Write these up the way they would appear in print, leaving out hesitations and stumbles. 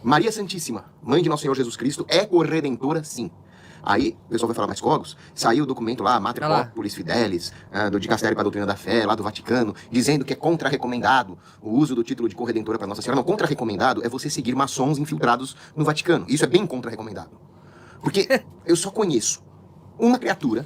Maria Santíssima, mãe de nosso Senhor Jesus Cristo, é corredentora, sim. Aí o pessoal vai falar, mas Cogos, saiu o documento lá, Mater Corporis Fidelis, do Dicastério para a Doutrina da Fé, lá do Vaticano, dizendo que é contra-recomendado o uso do título de corredentora para Nossa Senhora. Não, contra-recomendado é você seguir maçons infiltrados no Vaticano. Isso é bem contra-recomendado. Porque eu só conheço uma criatura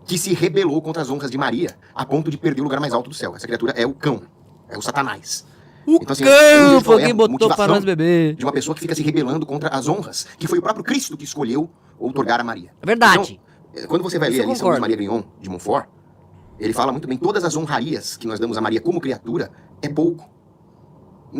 que se rebelou contra as honras de Maria a ponto de perder o lugar mais alto do céu. Essa criatura é o cão, é o Satanás. Então, assim, cão foi quem botou para nós beber. De uma pessoa que fica se rebelando contra as honras, que foi o próprio Cristo que escolheu outorgar a Maria. É verdade. Então, quando você vai ler ali São Luís Maria Grignon de Montfort, ele fala muito bem, todas as honrarias que nós damos a Maria como criatura é pouco.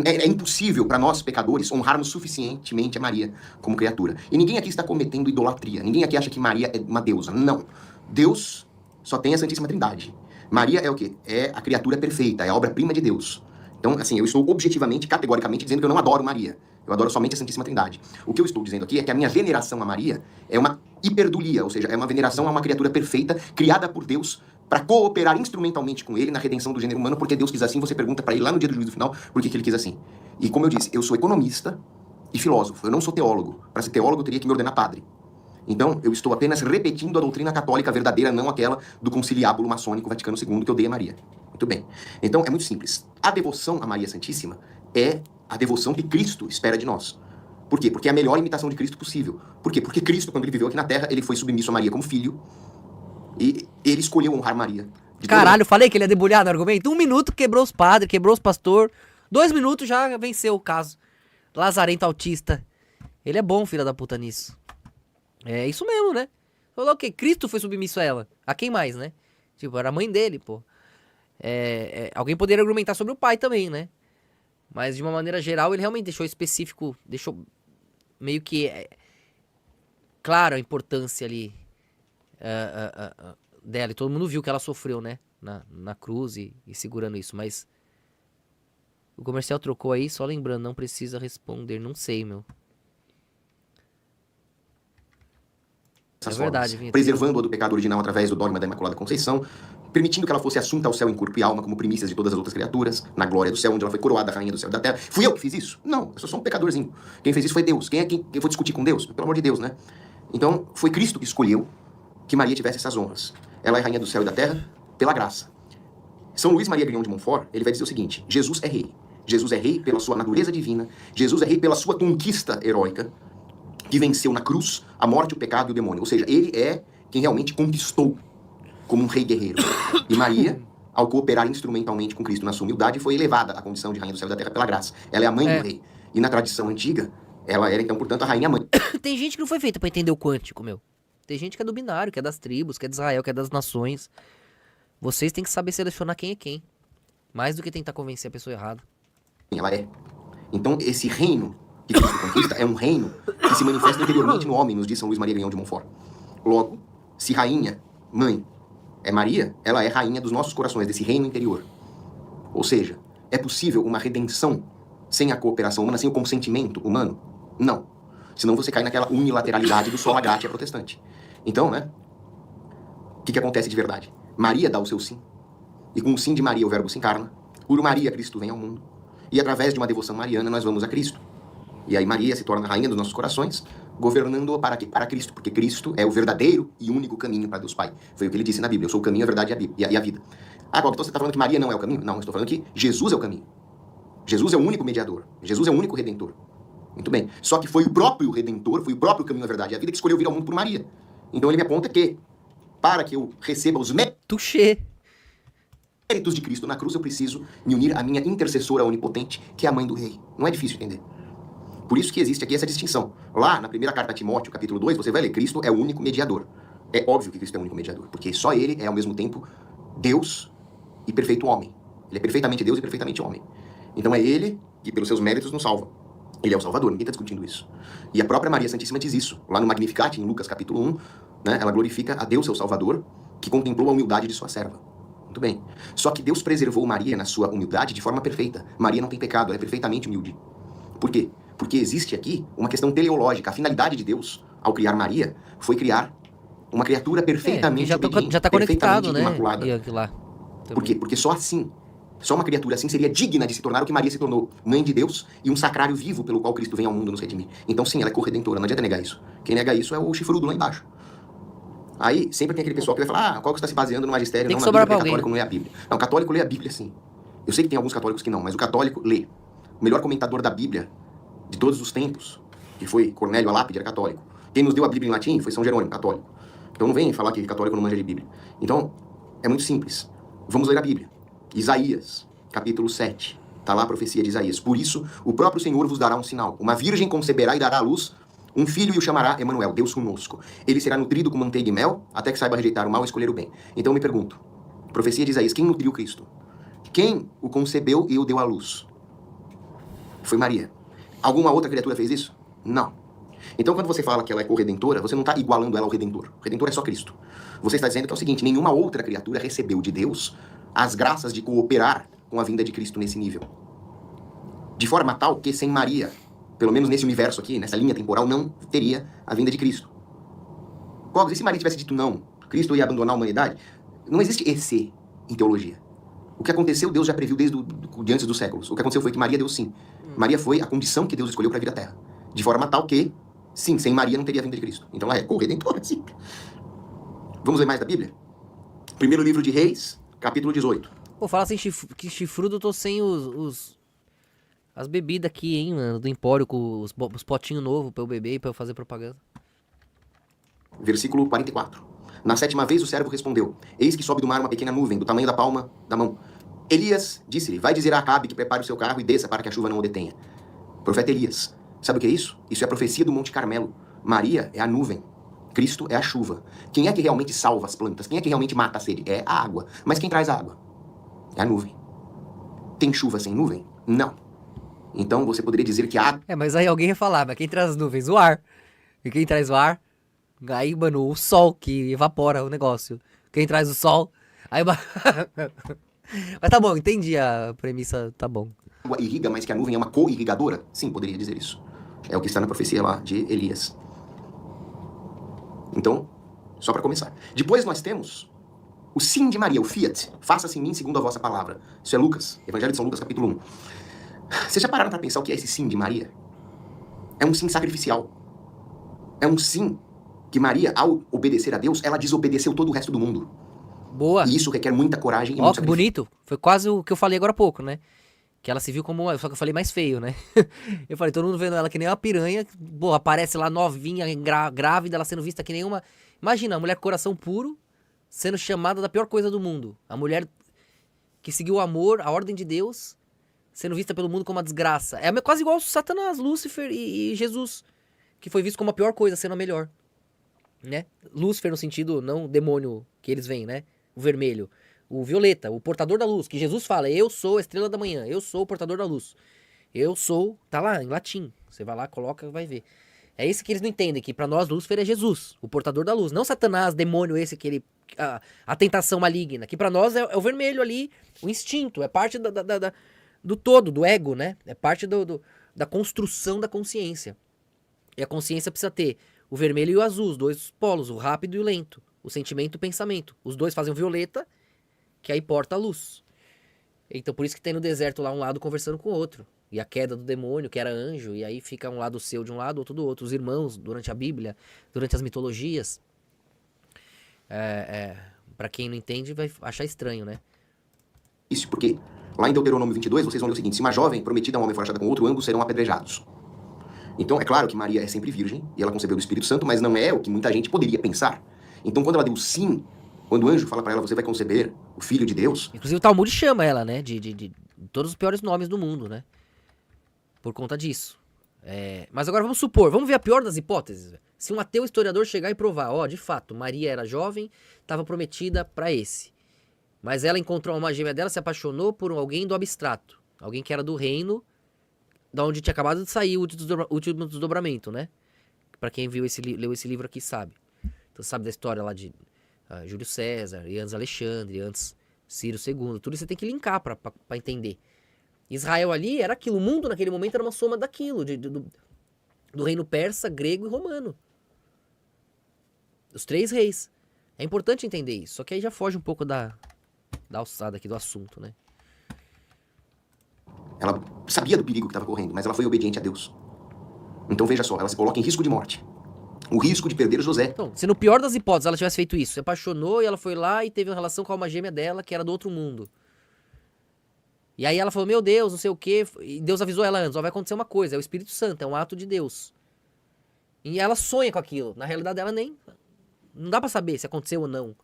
É impossível para nós, pecadores, honrarmos suficientemente a Maria como criatura. E ninguém aqui está cometendo idolatria. Ninguém aqui acha que Maria é uma deusa. Não. Deus só tem a Santíssima Trindade. Maria é o quê? É a criatura perfeita, é a obra-prima de Deus. Então, assim, eu estou objetivamente, categoricamente dizendo que eu não adoro Maria. Eu adoro somente a Santíssima Trindade. O que eu estou dizendo aqui é que a minha veneração a Maria é uma hiperdulia, ou seja, é uma veneração a uma criatura perfeita, criada por Deus, para cooperar instrumentalmente com ele na redenção do gênero humano, porque Deus quis assim. Você pergunta para ele lá no dia do juízo final por que ele quis assim. E como eu disse, eu sou economista e filósofo, eu não sou teólogo. Para ser teólogo, eu teria que me ordenar padre. Então, eu estou apenas repetindo a doutrina católica verdadeira, não aquela do conciliábulo maçônico Vaticano II, que odeia Maria. Muito bem. Então, é muito simples. A devoção a Maria Santíssima é a devoção que Cristo espera de nós. Por quê? Porque é a melhor imitação de Cristo possível. Por quê? Porque Cristo, quando ele viveu aqui na Terra, ele foi submisso a Maria como filho, e ele escolheu honrar Maria. Caralho, falei que ele ia debulhar no argumento. 1 minuto quebrou os padres, quebrou os pastores. 2 minutos já venceu o caso. Lazarento autista. Ele é bom, filha da puta, nisso. É isso mesmo, né? Falou o quê? Cristo foi submisso a ela. A quem mais, né? Tipo, era a mãe dele, pô. Alguém poderia argumentar sobre o pai também, né? Mas de uma maneira geral, ele realmente deixou específico, deixou meio que claro a importância ali dela. E todo mundo viu que ela sofreu, né? Na cruz e segurando isso. Mas o comercial trocou aí, só lembrando, não precisa responder. Não sei, meu. É verdade, Vinha. Preservando-a do pecado original através do dogma da Imaculada Conceição, permitindo que ela fosse assunta ao céu em corpo e alma, como primícias de todas as outras criaturas, na glória do céu, onde ela foi coroada rainha do céu e da terra. Fui eu que fiz isso? Não, eu sou só um pecadorzinho. Quem fez isso foi Deus. Quem eu vou discutir com Deus? Pelo amor de Deus, né? Então, foi Cristo que escolheu que Maria tivesse essas honras. Ela é rainha do céu e da terra pela graça. São Luís Maria Grignon de Montfort, ele vai dizer o seguinte: Jesus é rei. Jesus é rei pela sua natureza divina. Jesus é rei pela sua conquista heróica, que venceu na cruz a morte, o pecado e o demônio. Ou seja, ele é quem realmente conquistou como um rei guerreiro. E Maria, ao cooperar instrumentalmente com Cristo na sua humildade, foi elevada à condição de rainha do céu e da terra pela graça. Ela é a mãe do rei. E na tradição antiga, ela era então, portanto, a rainha-mãe. Tem gente que não foi feita pra entender o quântico, meu. Tem gente que é do binário, que é das tribos, que é de Israel, que é das nações. Vocês têm que saber selecionar quem é quem. Mais do que tentar convencer a pessoa errada. Ela é. Então, esse reino que Cristo conquista é um reino que se manifesta interiormente no homem, nos diz São Luís Maria Grignon de Montfort. Logo, se rainha, mãe, é Maria, ela é rainha dos nossos corações, desse reino interior. Ou seja, é possível uma redenção sem a cooperação humana, sem o consentimento humano? Não. Senão você cai naquela unilateralidade do sola gratia protestante. Então, né? O que acontece de verdade? Maria dá o seu sim. E com o sim de Maria o verbo se encarna. Por Maria Cristo vem ao mundo. E através de uma devoção mariana nós vamos a Cristo. E aí Maria se torna a rainha dos nossos corações, governando para quê? Para Cristo, porque Cristo é o verdadeiro e único caminho para Deus Pai. Foi o que ele disse na Bíblia: eu sou o caminho, a verdade e a vida. Ah, então você está falando que Maria não é o caminho? Não, eu estou falando que Jesus é o caminho. Jesus é o único mediador. Jesus é o único redentor. Muito bem. Só que foi o próprio redentor, foi o próprio caminho, a verdade e a vida que escolheu vir ao mundo por Maria. Então ele me aponta que, para que eu receba os méritos de Cristo na cruz, eu preciso me unir à minha intercessora onipotente, que é a mãe do rei. Não é difícil entender. Por isso que existe aqui essa distinção. Lá, na primeira carta a Timóteo, capítulo 2, você vai ler: Cristo é o único mediador. É óbvio que Cristo é o único mediador, porque só ele é, ao mesmo tempo, Deus e perfeito homem. Ele é perfeitamente Deus e perfeitamente homem. Então é ele que, pelos seus méritos, nos salva. Ele é o Salvador, ninguém está discutindo isso. E a própria Maria Santíssima diz isso. Lá no Magnificat, em Lucas, capítulo 1, né, ela glorifica a Deus, seu Salvador, que contemplou a humildade de sua serva. Muito bem. Só que Deus preservou Maria na sua humildade de forma perfeita. Maria não tem pecado, ela é perfeitamente humilde. Por quê? Porque existe aqui uma questão teleológica. A finalidade de Deus, ao criar Maria, foi criar uma criatura perfeitamente já obediente, tá conectado, né? imaculada. E lá, por quê? Porque só assim Só uma criatura assim seria digna de se tornar o que Maria se tornou, mãe de Deus e um sacrário vivo pelo qual Cristo vem ao mundo nos redimir. Então sim, ela é corredentora, não adianta negar isso. Quem nega isso é o chifrudo lá embaixo. Aí sempre tem aquele pessoal que vai falar, qual que está se baseando no magistério, Tem não que na sobrar Bíblia, pra porque alguém. católico não lê a Bíblia. Não, o católico lê a Bíblia sim. Eu sei que tem alguns católicos que não, mas o católico lê. O melhor comentador da Bíblia de todos os tempos, que foi Cornélio a Lápide, era católico. Quem nos deu a Bíblia em latim foi São Jerônimo, católico. Então não vem falar que católico não manja de Bíblia. Então, é muito simples. Vamos ler a Bíblia. Isaías, capítulo 7. Está lá a profecia de Isaías. Por isso, o próprio Senhor vos dará um sinal. Uma virgem conceberá e dará à luz um filho e o chamará Emanuel, Deus conosco. Ele será nutrido com manteiga e mel, até que saiba rejeitar o mal e escolher o bem. Então eu me pergunto, profecia de Isaías, quem nutriu Cristo? Quem o concebeu e o deu à luz? Foi Maria. Alguma outra criatura fez isso? Não. Então, quando você fala que ela é corredentora, você não está igualando ela ao Redentor. O Redentor é só Cristo. Você está dizendo que é o seguinte, nenhuma outra criatura recebeu de Deus as graças de cooperar com a vinda de Cristo nesse nível. De forma tal que sem Maria, pelo menos nesse universo aqui, nessa linha temporal, não teria a vinda de Cristo. Cogos, e se Maria tivesse dito não, Cristo ia abandonar a humanidade? Não existe esse em teologia. O que aconteceu, Deus já previu de antes dos séculos. O que aconteceu foi que Maria deu sim. Maria foi a condição que Deus escolheu para vir à Terra. De forma tal que, sim, sem Maria não teria a vinda de Cristo. Então ela é corredentora, sim. Vamos ler mais da Bíblia? Primeiro livro de Reis, capítulo 18. Pô, fala assim, que chifrudo, eu tô sem as bebidas aqui, hein, mano, do Empório, com os potinhos novos pra eu beber e pra eu fazer propaganda. Versículo 44. Na 7ª vez o servo respondeu, eis que sobe do mar uma pequena nuvem, do tamanho da palma da mão. Elias disse-lhe, vai dizer a Acabe que prepare o seu carro e desça para que a chuva não o detenha. Profeta Elias. Sabe o que é isso? Isso é a profecia do Monte Carmelo. Maria é a nuvem. Cristo é a chuva. Quem é que realmente salva as plantas? Quem é que realmente mata a sede? É a água. Mas quem traz a água? É a nuvem. Tem chuva sem nuvem? Não. Então você poderia dizer que a água... Mas aí alguém ia falar, mas quem traz as nuvens? O ar. E quem traz o ar? Aí, mano, o sol que evapora o negócio. Quem traz o sol? Aí... Mas tá bom, entendi a premissa, tá bom. água irriga, mas que a nuvem é uma co-irrigadora? Sim, poderia dizer isso. É o que está na profecia lá de Elias. Então, só para começar. Depois nós temos o sim de Maria, o fiat. Faça-se em mim segundo a vossa palavra. Isso é Lucas, Evangelho de São Lucas, capítulo 1. Vocês já pararam para pensar o que é esse sim de Maria? É um sim sacrificial. É um sim que Maria, ao obedecer a Deus, ela desobedeceu todo o resto do mundo. Boa. E isso requer muita coragem e Ó, muito que sacrifício. bonito. Foi quase o que eu falei agora há pouco, né? Que ela se viu como... Só que eu falei mais feio, né? Eu falei, todo mundo vendo ela que nem uma piranha. Pô, aparece lá novinha, grávida, ela sendo vista que nem uma... Imagina, a mulher com coração puro sendo chamada da pior coisa do mundo. A mulher que seguiu o amor, a ordem de Deus, sendo vista pelo mundo como uma desgraça. É quase igual Satanás, Lúcifer e Jesus, que foi visto como a pior coisa, sendo a melhor. Né? Lúcifer no sentido, não demônio que eles veem, né? O vermelho. O violeta, o portador da luz, que Jesus fala, eu sou a estrela da manhã, eu sou o portador da luz. Eu sou, tá lá, em latim. Você vai lá, coloca, vai ver. É isso que eles não entendem, que pra nós Lúcifer é Jesus, o portador da luz. Não Satanás, demônio esse, que ele... A tentação maligna. Que pra nós é o vermelho ali, o instinto, é parte do todo, do ego, né? É parte da construção da consciência. E a consciência precisa ter o vermelho e o azul, os dois polos, o rápido e o lento. O sentimento e o pensamento. Os dois fazem o violeta, que aí porta a luz. Então por isso que tem no deserto lá um lado conversando com o outro. E a queda do demônio, que era anjo, e aí fica um lado seu de um lado, outro do outro. Os irmãos, durante a Bíblia, durante as mitologias. Pra quem não entende, vai achar estranho, né? Isso porque lá em Deuteronômio 22, vocês vão ler o seguinte, se uma jovem prometida a um homem for achada com outro, ambos serão apedrejados. Então é claro que Maria é sempre virgem, e ela concebeu do Espírito Santo, mas não é o que muita gente poderia pensar. Então quando ela deu sim, quando o anjo fala pra ela, você vai conceber o Filho de Deus... Inclusive o Talmud chama ela, né, de todos os piores nomes do mundo, né? Por conta disso. Mas agora vamos supor, vamos ver a pior das hipóteses. Se um ateu historiador chegar e provar, ó, de fato, Maria era jovem, estava prometida pra esse. Mas ela encontrou uma gêmea dela, se apaixonou por alguém do abstrato. Alguém que era do reino, da onde tinha acabado de sair o último desdobramento, né? Pra quem leu esse livro aqui sabe. Então sabe da história lá de Júlio César, e antes Alexandre, e antes Ciro II. Tudo isso você tem que linkar pra entender. Israel ali era aquilo, o mundo naquele momento era uma soma daquilo, do reino persa, grego e romano. Os 3 reis. É importante entender isso, só que aí já foge um pouco da alçada aqui do assunto, né? Ela sabia do perigo que estava correndo, mas ela foi obediente a Deus. Então veja só, ela se coloca em risco de morte. O risco de perder José. Então, se no pior das hipóteses ela tivesse feito isso, se apaixonou e ela foi lá e teve uma relação com a alma gêmea dela, que era do outro mundo. E aí ela falou, meu Deus, não sei o quê. E Deus avisou ela antes, ó, vai acontecer uma coisa, é o Espírito Santo, é um ato de Deus. E ela sonha com aquilo. Na realidade ela nem... Não dá pra saber se aconteceu ou não.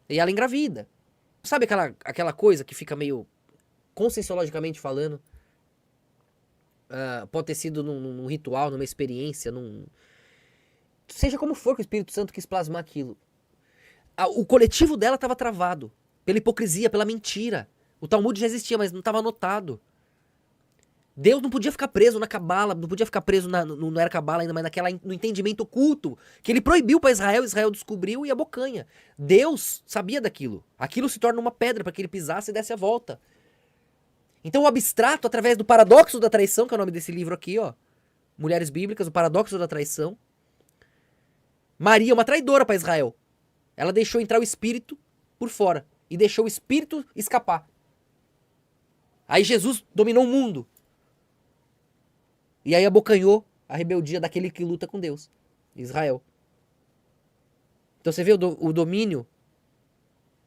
E ela engravida. Sabe aquela coisa que fica meio... Conscienciologicamente falando... pode ter sido num ritual, numa experiência, seja como for que o Espírito Santo quis plasmar aquilo. O coletivo dela estava travado. Pela hipocrisia, pela mentira. O Talmud já existia, mas não estava anotado. Deus não podia ficar preso na Cabala, não podia ficar preso não era Cabala ainda, mas no entendimento oculto, que ele proibiu para Israel descobriu e abocanha. Deus sabia daquilo. Aquilo se torna uma pedra para que ele pisasse e desse a volta. Então o abstrato, através do paradoxo da traição, que é o nome desse livro aqui, ó, Mulheres Bíblicas, o paradoxo da traição. Maria, uma traidora para Israel. Ela deixou entrar o espírito por fora e deixou o espírito escapar. Aí Jesus dominou o mundo. E aí abocanhou a rebeldia daquele que luta com Deus, Israel. Então você vê o domínio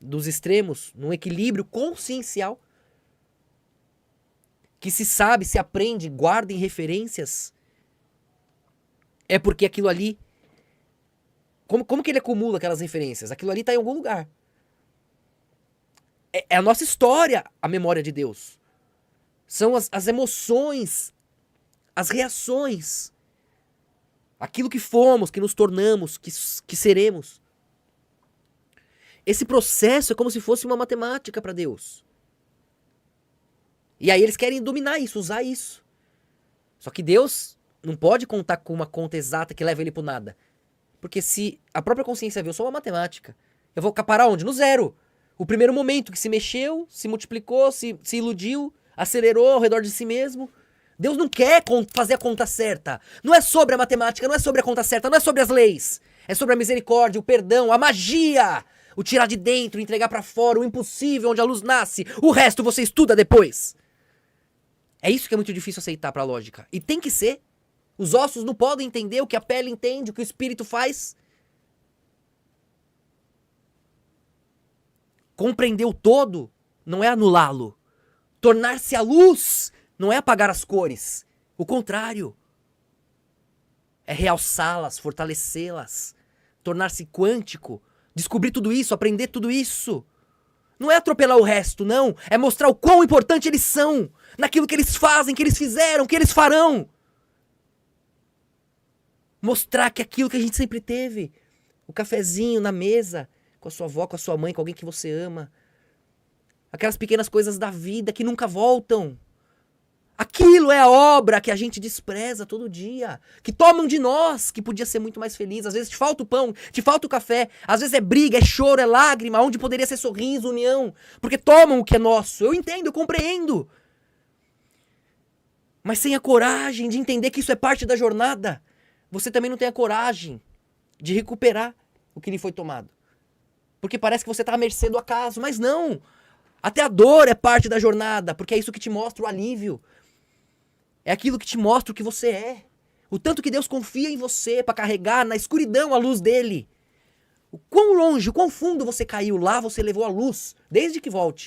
dos extremos num equilíbrio consciencial que se sabe, se aprende, guarda em referências. É porque aquilo ali... Como que ele acumula aquelas referências? Aquilo ali está em algum lugar. É a nossa história, a memória de Deus. São as emoções, as reações. Aquilo que fomos, que nos tornamos, que seremos. Esse processo é como se fosse uma matemática para Deus. E aí eles querem dominar isso, usar isso. Só que Deus não pode contar com uma conta exata que leva ele pro nada. Porque se a própria consciência vê, eu sou uma matemática. Eu vou parar onde? No zero. O primeiro momento que se mexeu, se multiplicou, se iludiu, acelerou ao redor de si mesmo. Deus não quer fazer a conta certa. Não é sobre a matemática, não é sobre a conta certa, não é sobre as leis. É sobre a misericórdia, o perdão, a magia. O tirar de dentro, entregar pra fora, o impossível, onde a luz nasce. O resto você estuda depois. É isso que é muito difícil aceitar pra lógica. E tem que ser. Os ossos não podem entender o que a pele entende, o que o espírito faz. Compreender o todo não é anulá-lo. Tornar-se a luz não é apagar as cores. O contrário. É realçá-las, fortalecê-las. Tornar-se quântico. Descobrir tudo isso, aprender tudo isso. Não é atropelar o resto, não. É mostrar o quão importante eles são. Naquilo que eles fazem, que eles fizeram, que eles farão. Mostrar que aquilo que a gente sempre teve. O cafezinho na mesa, com a sua avó, com a sua mãe, com alguém que você ama. Aquelas pequenas coisas da vida que nunca voltam. Aquilo é a obra que a gente despreza todo dia. Que tomam de nós, que podia ser muito mais feliz. Às vezes te falta o pão, te falta o café. Às vezes é briga, é choro, é lágrima. Onde poderia ser sorriso, união. Porque tomam o que é nosso. Eu entendo, eu compreendo. Mas sem a coragem de entender que isso é parte da jornada, você também não tem a coragem de recuperar o que lhe foi tomado. Porque parece que você está à mercê do acaso. Mas não. Até a dor é parte da jornada. Porque é isso que te mostra o alívio. É aquilo que te mostra o que você é. O tanto que Deus confia em você para carregar na escuridão a luz dele. O quão longe, o quão fundo você caiu, lá você levou a luz, desde que volte.